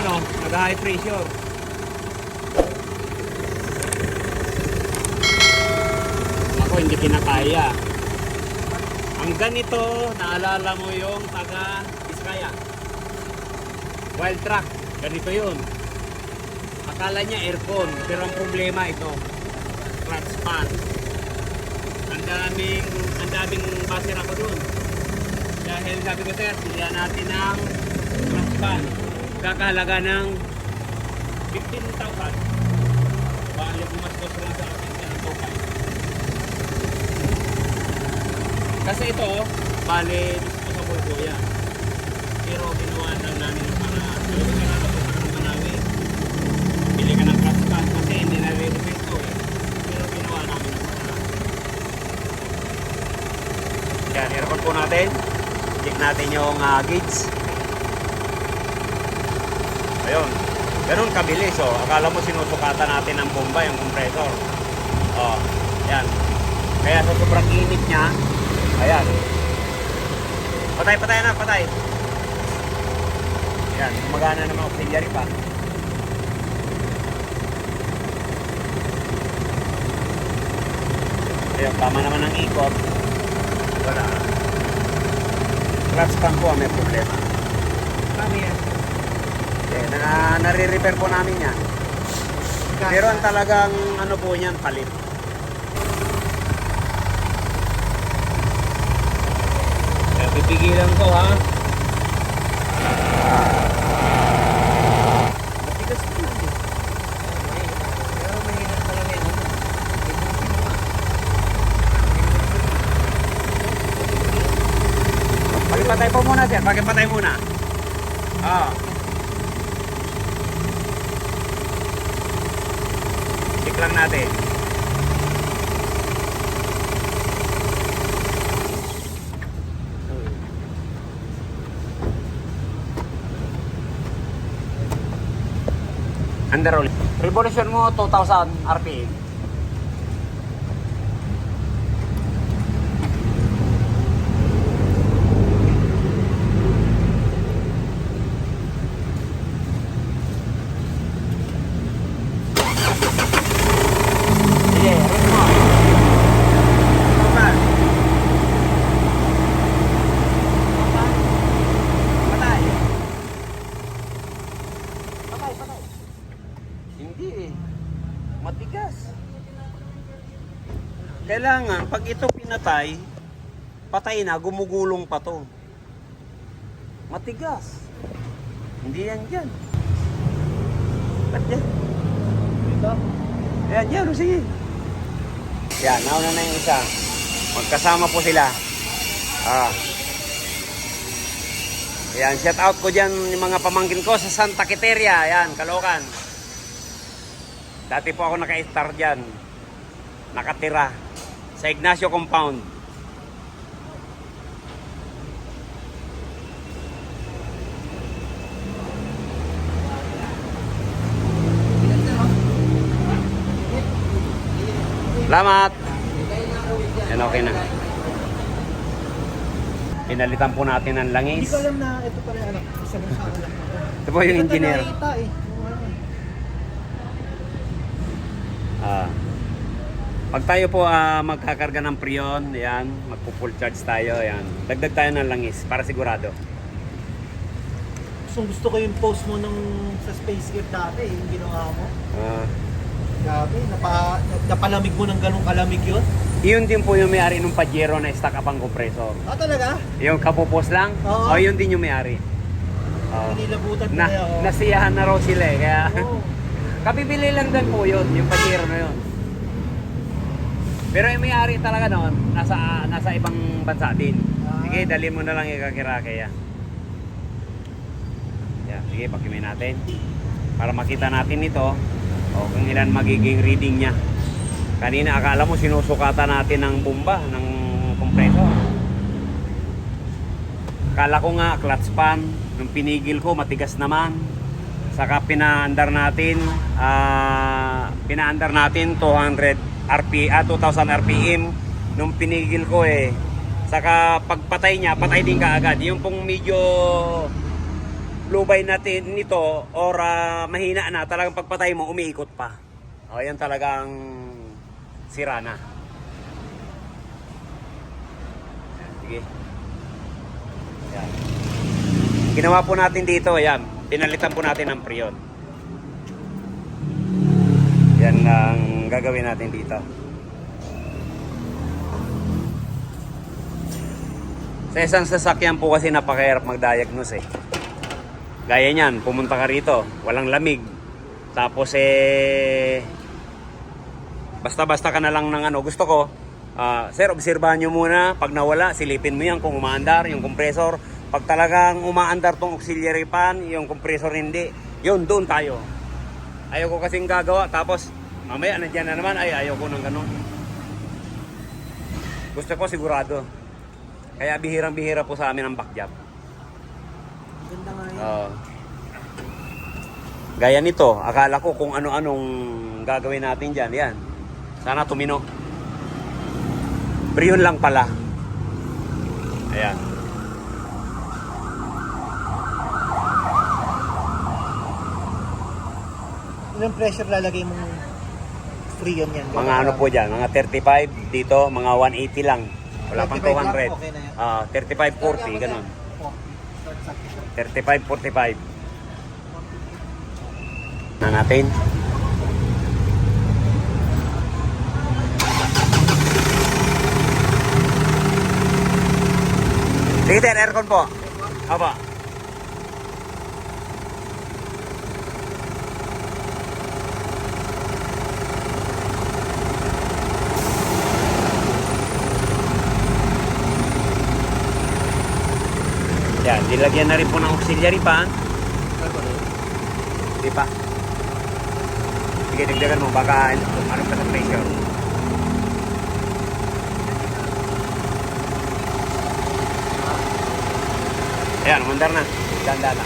no, nag-high pressure. Ako hindi kinakaya. Ang ganito, naalala mo yung taga Biskaya. Wild truck, ganito yun. Akala niya aircon, pero ang problema ito, clutch pan. Ang daming baser ako dun. Dahil sabi ko sir, pilihan natin ng clutch pan. Kakahalaga ng 15,000. Bali pumastos lang sa akin ng 2,500. Kasi ito, bali disposable po yan. Pero ginawa lang namin yung para sabi ka natin po sa Manawi. Pili ka ng clutch pan kasi hindi na re-repair ko eh. Pero ginawa namin yung para. Yan, i-record po natin. Check natin yung gauge. Ayun. Ganun kabilis oh. Akala mo sinusukatan natin ng bomba yung compressor. Oh, yan. Kaya sa sobrang init niya, ayan. Patay na, patay. Yan, gumagana naman auxiliary pa. Ayun, tama naman ang ikot. Wala. Clutch pan po may problema. Kami yan. Nare-repair po namin yan. Pero ang talagang ano po niyan, palit. Kaya pipigilan ko ha. Matigas ko lang eh. Pero mahina talaga yan. Pakipatay po muna sir, pakipatay muna. Ah. Check lang natin. Underroll. Revolution mo 2,000 RPM. Sige, rin mo. Patay. Patay. Patay. Hindi eh. Matigas. Kailangan, pag ito pinatay, patay na, gumugulong pa to. Matigas. Hindi yan dyan. Ba't yan? Dito? Ayan, yan, sige. Yan, nauna na yung isa. Magkasama po sila. Ah. Ayan, shout out ko dyan yung mga pamangkin ko sa Santa Quiteria. Ayan, Caloocan. Dati po ako naka-star dyan. Nakatira. Sa Ignacio Compound. Salamat! Yan, okay na. Pinalitan po natin ang langis. Hindi ko alam na ito pala anak. Isa lang sa akin. Ito po yung engineer. Nakita eh. Pag tayo po magkakarga ng prion, yan, magpo-full charge tayo, yan. Dagdag tayo ng langis para sigurado. Gusto ko yung post mo nung sa Space Gear dati, yung ginawa mo. Grabe, napalamig mo ng ganong kalamig yun. Iyon din po yung may-ari ng Pajero na stock up ang compressor. Ah, talaga? Yung kapupos lang, Oo. o yun din yung may-ari. Nilabutan Na, na yan. nasiyahan na raw sila eh, kaya Oo. kapibili lang din po yun, yung Pajero na yun. Pero yung may-ari talaga noon, nasa ibang bansa din. Sige, dali mo na lang yung Kakirake yan. Yan, sige, pakimin natin. Para makita natin ito, o kung ilan magiging reading niya. Kanina akala mo sinusukatan natin ng bomba, ng compressor. Akala ko nga clutch pan, nung pinigil ko matigas naman. Saka pinaandar natin 2,000 RPM nung pinigil ko eh. Saka pagpatay niya, patay din kaagad. Yung pong medyo lubay natin nito or mahina na, talagang pagpatay mo, umiikot pa. O, yan talagang sira na. Ayan, sige. Ayan. Ginawa po natin dito, ayan. Pinalitan po natin ng Freon. Yan ang gagawin natin dito. Sa isang sasakyan po kasi napakahirap mag-diagnose eh. Gaya niyan, pumunta ka rito, walang lamig. Tapos basta-basta ka na lang ng ano. Gusto ko, sir, obserbahan nyo muna. Pag nawala, silipin mo yan kung umaandar, yung compressor. Pag talagang umaandar tong auxiliary fan, yung compressor hindi, yun, doon tayo. Ayaw ko kasing gagawa, tapos mamaya nandiyan na naman, ay ayaw ko ng ganun. Gusto ko sigurado. Kaya bihirang-bihira po sa amin ang back job. Ganda nga yun. Gaya nito, akala ko kung ano-anong gagawin natin dyan. Yan. Sana tumino. Freon lang pala. Ayan. Ilang pressure lalagay mong Freon yan? Mga ano po dyan, mga 35 dito, mga 180 lang. Wala pang 200. Okay na yan. 35-40, ganun. 35-45. Na natin. Sige, sir, aircon po. Aba. Yan, nilagyan na rin po ng auxiliary fan. Di pa. Sige, dagdagan mo. Baka ano pa sa pressure. Ayan, mandar na. Ganda na.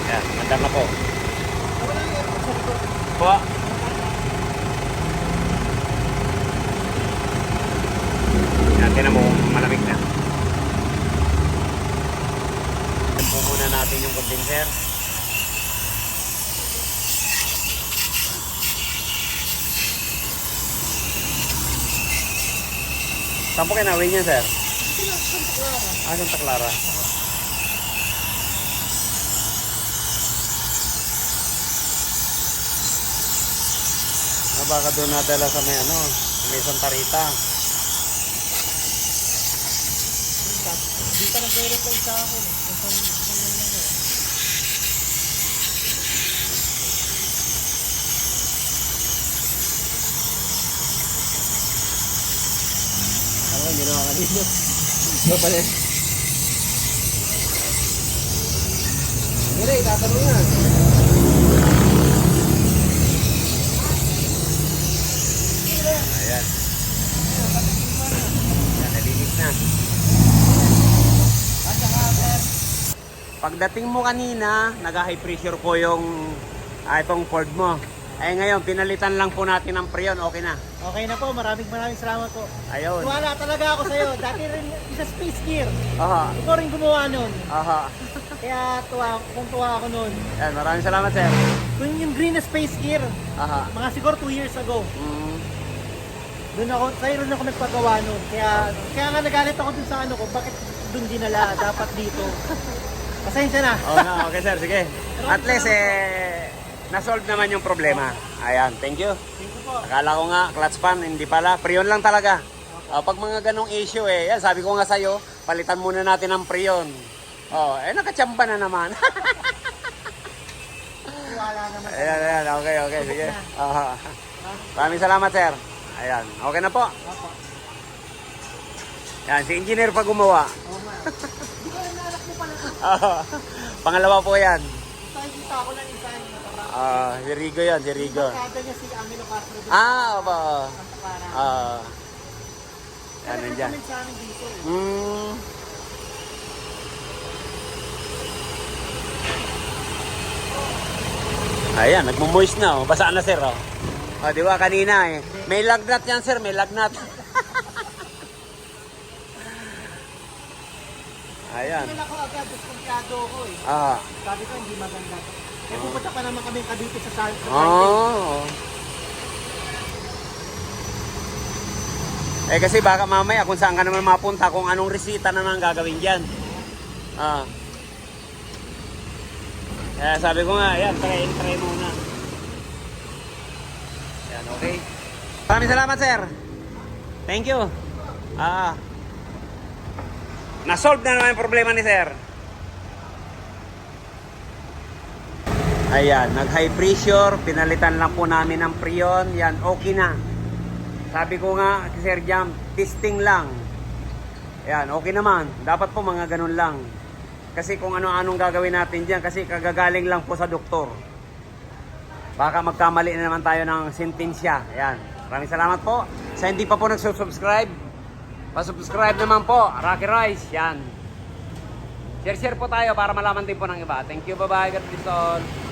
Ayan, mandar na po. Po. Ayan, tinan mo. Malamig na. Po muna natin yung condenser. Saan po kinawin niya, sir? Santa Clara. Baka doon nadala sa may ano, may Santa Rita. Di ka nag-reply sa akin. Ano ang ginawa ka dito? Ito pala. Hindi, itatanong yan. Ayan. Ayan, nalinis na. Pagdating mo kanina, nag-high pressure po yung itong Ford mo. Eh ngayon, pinalitan lang po natin ng Freon, okay na. Okay na po, maraming salamat po. Ayun. Tuwala talaga ako sa'yo. Dati rin isa space gear. Aha. Ikaw rin gumawa nun. Aha. Kaya tuwa ako nun. Ayan, maraming salamat, sir. Kung yung green na space gear, Aha. mga siguro 2 years ago, Mm. sa'yo rin ako nagpagawa nun. Kaya nga nagalit ako dun sa ano ko, bakit dun dinala, dapat dito. Pasensya na. Oh, no, okay, sir, sige. At least, na-solve naman yung problema. Ayan, thank you. Thank you po. Akala ko nga, clutch pan, hindi pala. Freon lang talaga. Pag mga ganong issue yan, sabi ko nga sa'yo, palitan muna natin ng Freon. Nakachamba na naman. Wala naman. Ayan, okay, sige. Maraming salamat, sir. Ayan, okay na po. Opo. Yan, si engineer pa gumawa. Oo nga. Di ko alam na anak mo pala. Pangalawa po yan. Kita ko lang isa yung nakaraan. Si Rigo yan, si Rigo. Kada niya si Amilo Castro. Opo. Santa Clara. Yan, nandyan. Nag-comment sa amin dito eh. Ayan, nagmo-moist na. Basaan na, sir. Di ba kanina eh. May lagnat yan, sir. May lagnat. Ayan. Hindi ako agad, diskumpiyado ko eh. Ah. Sabi ko, hindi maganda. Eh, pupunta pa naman kami Cavite sa Friday. Oh. Eh kasi baka mamaya kung saan ka naman mapunta, kung anong resita naman gagawin dyan. Ah. Kaya sabi ko nga, yan, try muna. Yan, okay. Maraming salamat, sir. Thank you. Ah. Na-solve na naman yung problema ni sir. Ayan, nag-high pressure, pinalitan lang po namin ng prion. Yan, okay na. Sabi ko nga, Sir Jam, testing lang. Ayan, okay naman. Dapat po mga ganun lang. Kasi kung ano-anong gagawin natin dyan, kasi kagagaling lang po sa doktor. Baka magkamali na naman tayo ng sentensya. Ayan, maraming salamat po. Sa hindi pa po nagsusubscribe, pa-subscribe naman po, Rocky Rice. Yan. Share po tayo para malaman din po ng iba. Thank you, bye-bye. God bless all.